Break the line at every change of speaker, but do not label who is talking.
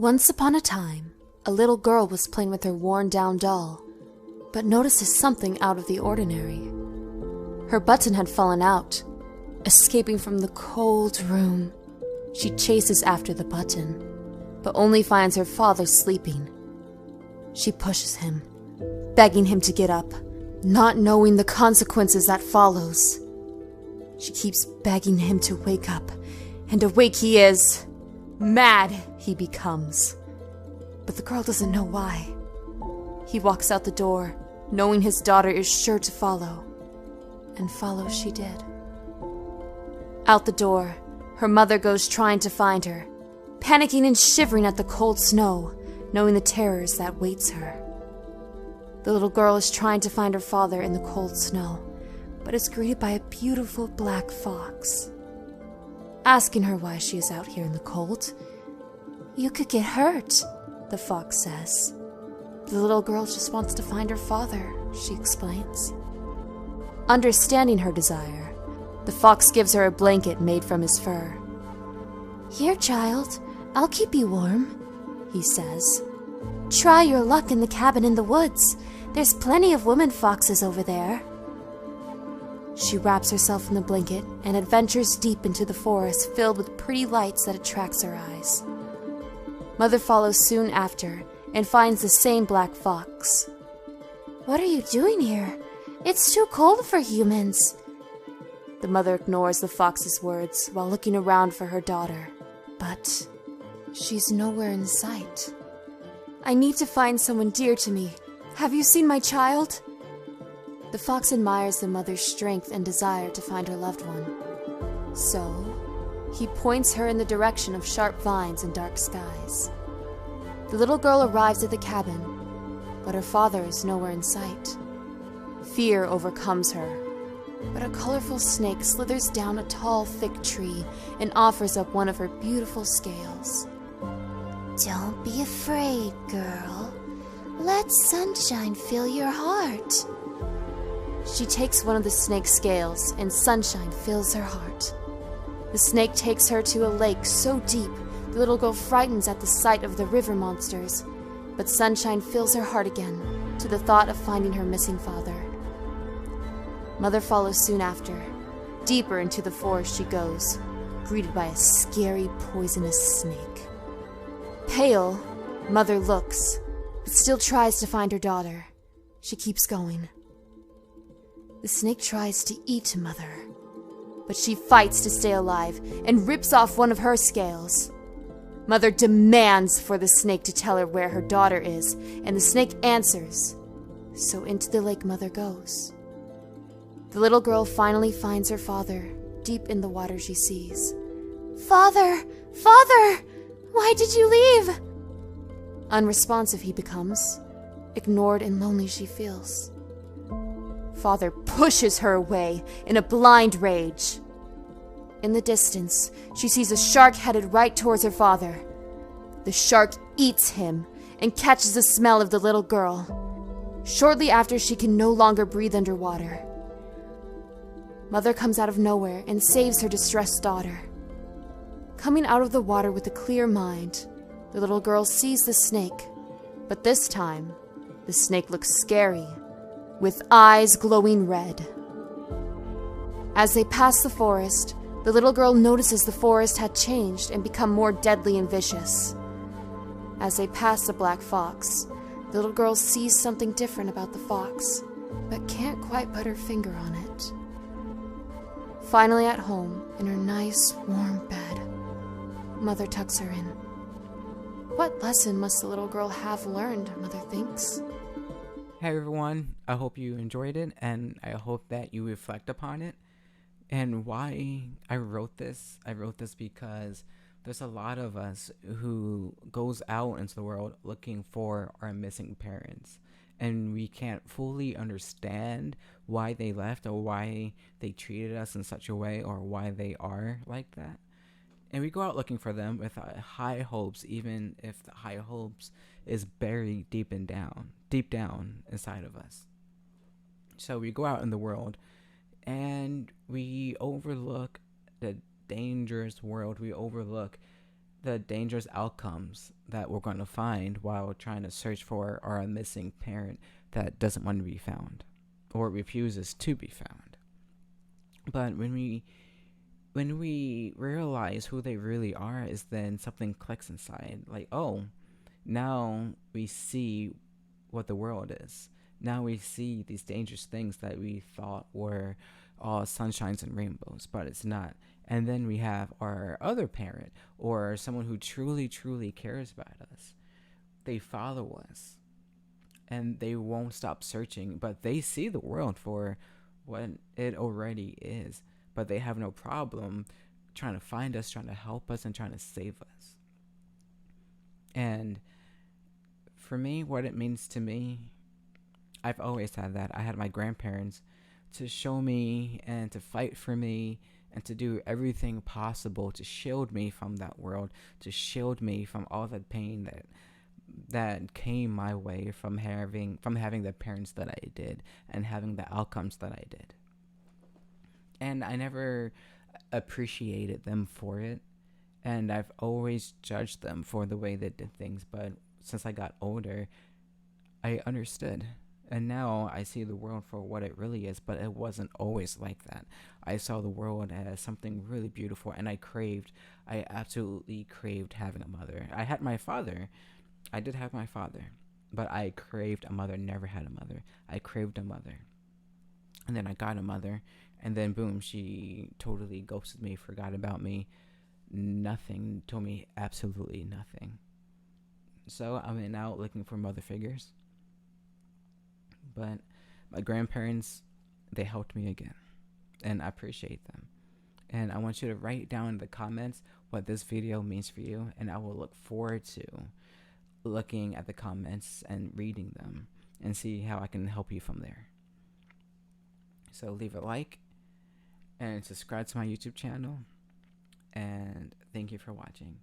Once upon a time, a little girl was playing with her worn-down doll, but notices something out of the ordinary. Her button had fallen out. Escaping from the cold room, she chases after the button, but only finds her father sleeping. She pushes him, begging him to get up, not knowing the consequences that follows. She keeps begging him to wake up, and awake he is. Mad he becomes. But the girl doesn't know why. He walks out the door, knowing his daughter is sure to follow. And follow she did. Out the door, her mother goes trying to find her, panicking and shivering at the cold snow, knowing the terrors that waits her. The little girl is trying to find her father in the cold snow, but is greeted by a beautiful black fox. Asking her why she is out here in the cold. "You could get hurt," the fox says. The little girl just wants to find her father, she explains. Understanding her desire, the fox gives her a blanket made from his fur. "Here, child, I'll keep you warm," he says. "Try your luck in the cabin in the woods. There's plenty of women foxes over there." She wraps herself in the blanket and adventures deep into the forest filled with pretty lights that attracts her eyes. Mother follows soon after and finds the same black fox. "What are you doing here? It's too cold for humans." The mother ignores the fox's words while looking around for her daughter, but she's nowhere in sight. "I need to find someone dear to me. Have you seen my child?" The fox admires the mother's strength and desire to find her loved one. So, he points her in the direction of sharp vines and dark skies. The little girl arrives at the cabin, but her father is nowhere in sight. Fear overcomes her, but a colorful snake slithers down a tall, thick tree and offers up one of her beautiful scales. "Don't be afraid, girl. Let sunshine fill your heart." She takes one of the snake's scales, and sunshine fills her heart. The snake takes her to a lake so deep, the little girl frightens at the sight of the river monsters, but sunshine fills her heart again to the thought of finding her missing father. Mother follows soon after. Deeper into the forest she goes, greeted by a scary, poisonous snake. Pale, Mother looks, but still tries to find her daughter. She keeps going. The snake tries to eat Mother, but she fights to stay alive and rips off one of her scales. Mother demands for the snake to tell her where her daughter is, and the snake answers. So into the lake Mother goes. The little girl finally finds her father, deep in the water she sees. "Father! Father! Why did you leave?" Unresponsive he becomes. Ignored and lonely she feels. Father pushes her away in a blind rage. In the distance, she sees a shark headed right towards her father. The shark eats him and catches the smell of the little girl. Shortly after, she can no longer breathe underwater. Mother comes out of nowhere and saves her distressed daughter. Coming out of the water with a clear mind, the little girl sees the snake, but this time, the snake looks scary, with eyes glowing red. As they pass the forest, the little girl notices the forest had changed and become more deadly and vicious. As they pass the black fox, the little girl sees something different about the fox, but can't quite put her finger on it. Finally at home, in her nice, warm bed, Mother tucks her in. What lesson must the little girl have learned, Mother thinks?
Hey everyone, I hope you enjoyed it, and I hope that you reflect upon it. And why I wrote this because there's a lot of us who goes out into the world looking for our missing parents, and we can't fully understand why they left or why they treated us in such a way or why they are like that. And we go out looking for them with high hopes, even if the high hopes is buried deep down inside of us. So we go out in the world and we overlook the dangerous world. We overlook the dangerous outcomes that we're going to find while trying to search for our missing parent that doesn't want to be found or refuses to be found. But when we realize who they really are, is then something clicks inside. Like, oh, now we see what the world is. Now we see these dangerous things that we thought were all sunshines and rainbows, but it's not. And then we have our other parent or someone who truly, truly cares about us. They follow us and they won't stop searching, but they see the world for what it already is. But they have no problem trying to find us, trying to help us, and trying to save us. And for me, what it means to me, I've always had that. I had my grandparents to show me and to fight for me and to do everything possible to shield me from that world, to shield me from all the pain that came my way from having the parents that I did and having the outcomes that I did. And I never appreciated them for it, and I've always judged them for the way they did things. But since I got older, I understood. And now I see the world for what it really is, but it wasn't always like that. I saw the world as something really beautiful, and I absolutely craved having a mother. I had my father. I did have my father, but I craved a mother, never had a mother. I craved a mother. And then I got a mother, and then boom, she totally ghosted me, forgot about me. Nothing, told me absolutely nothing. So I went out looking for mother figures. But my grandparents, they helped me again, and I appreciate them. And I want you to write down in the comments what this video means for you, and I will look forward to looking at the comments and reading them and see how I can help you from there. So leave a like and subscribe to my YouTube channel, and thank you for watching.